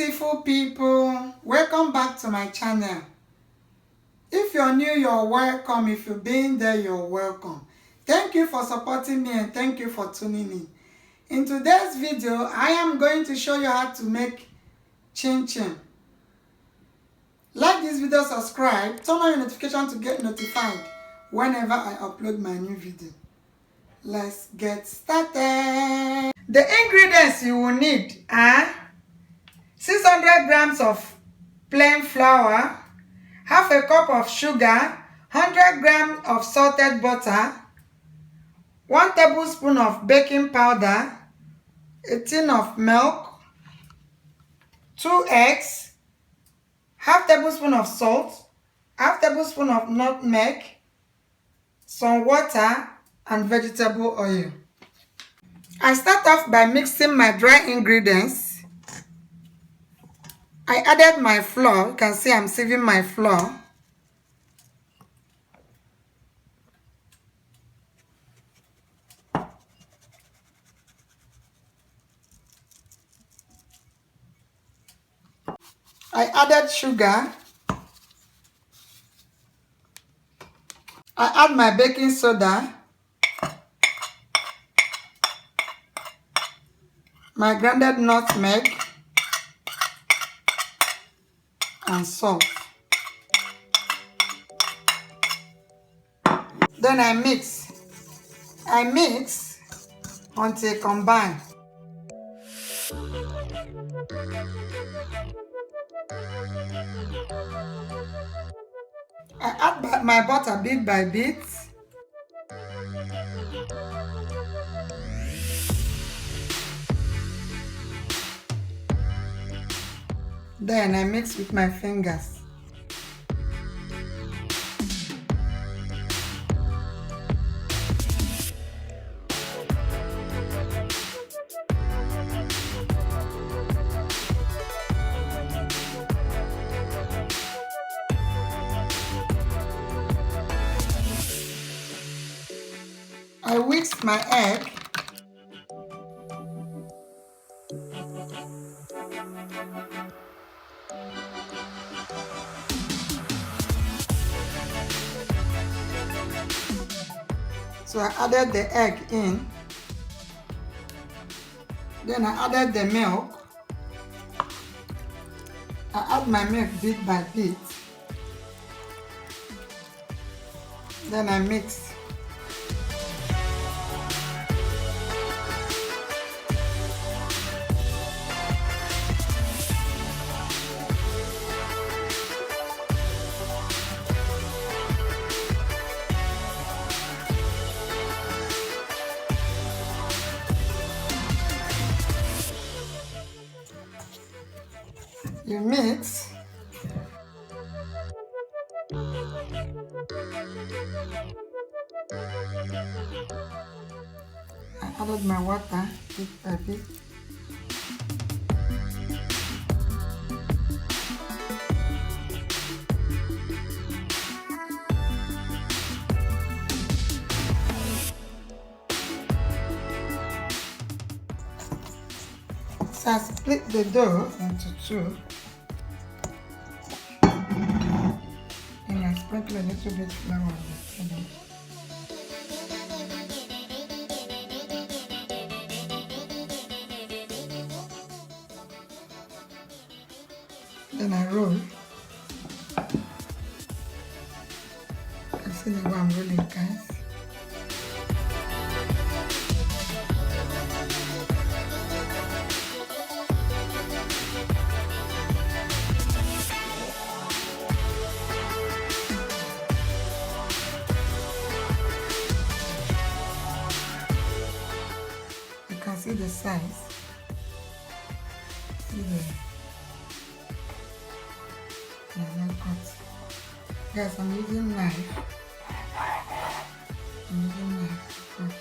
beautiful people, welcome back to my channel. If you're new, you're welcome. If you've been there, you're welcome. Thank you for supporting me and thank you for tuning in. In today's video, I am going to show you how to make chinchin. Like this video, subscribe, turn on your notification to get notified whenever I upload my new video. Let's get started. The ingredients you will need are 600 grams of plain flour, half a cup of sugar, 100 grams of salted butter, 1 tablespoon of baking powder, a tin of milk, 2 eggs, half tablespoon of salt, half tablespoon of nutmeg, some water, and vegetable oil. I start off by mixing my dry ingredients. I added my flour. You can see I'm sieving my flour. I added sugar. I add my baking soda, my grounded nutmeg, and salt. Then I mix. I mix until combined. I add my butter bit by bit. Then I mix with my fingers. I whisk my egg. So I added the egg in. Then I added the milk. I add my milk bit by bit. Then I mix. You mix. I added my water bit by bit. So I split the dough into two. And I sprinkle a little bit flour on the top. Then I roll. You see the way I'm rolling, guys. You can see the size. See the cut. Guys, I'm using knife. I'm using knife to cut.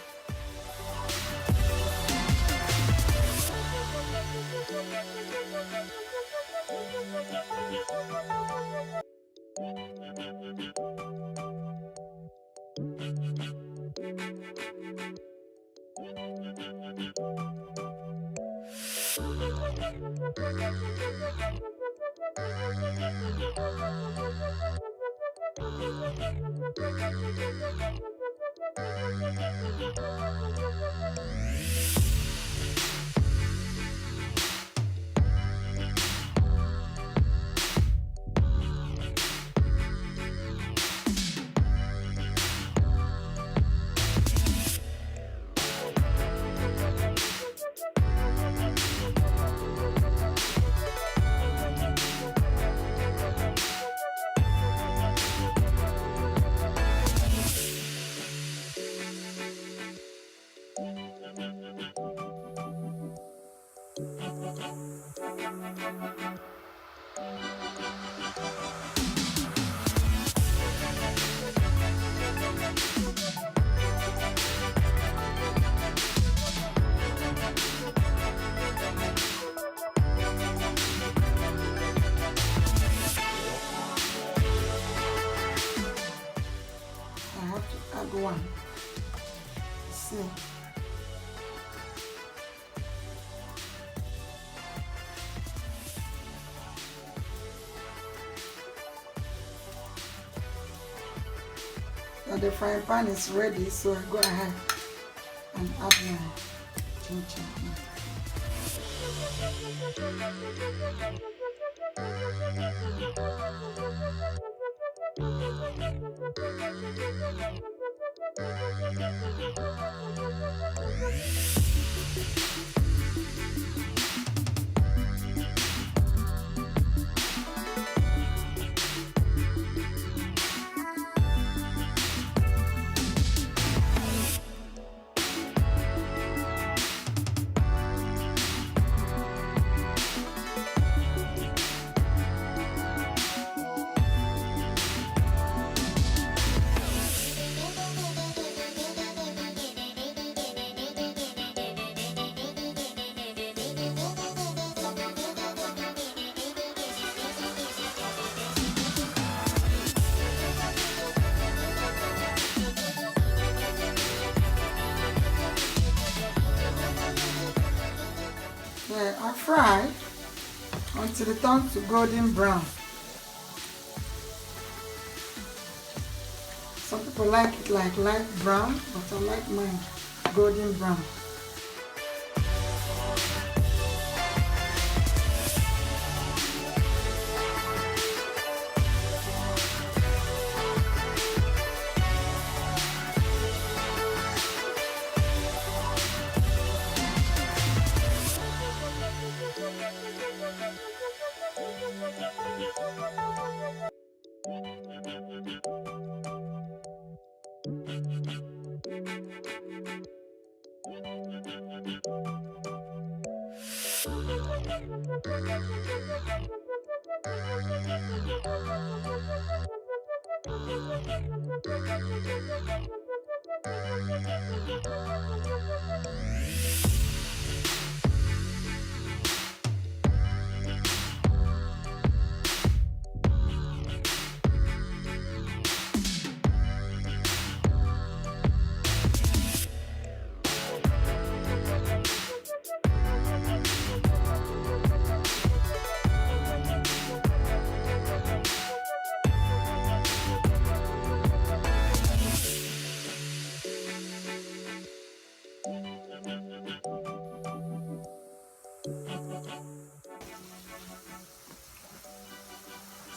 I have to add one. See. Now the frying pan is ready, so I go ahead and add my chinchin. I fry until it turns to golden brown. Some people like it like light brown, but I like mine golden brown.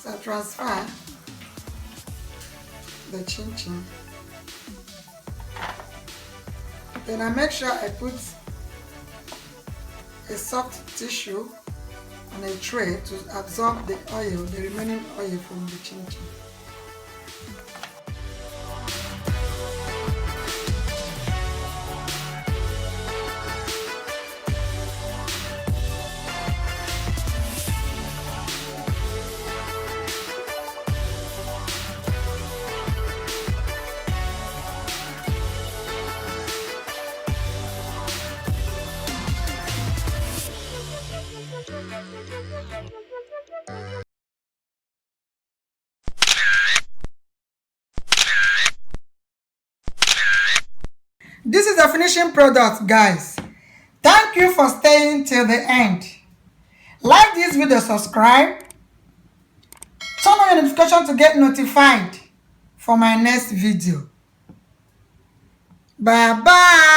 So I transfer the chinchin. Then I make sure I put a soft tissue on a tray to absorb the oil, the remaining oil from the chinchin. This is the finishing product, guys. Thank you for staying till the end. Like this video, subscribe, turn on your notification to get notified for my next video. Bye bye.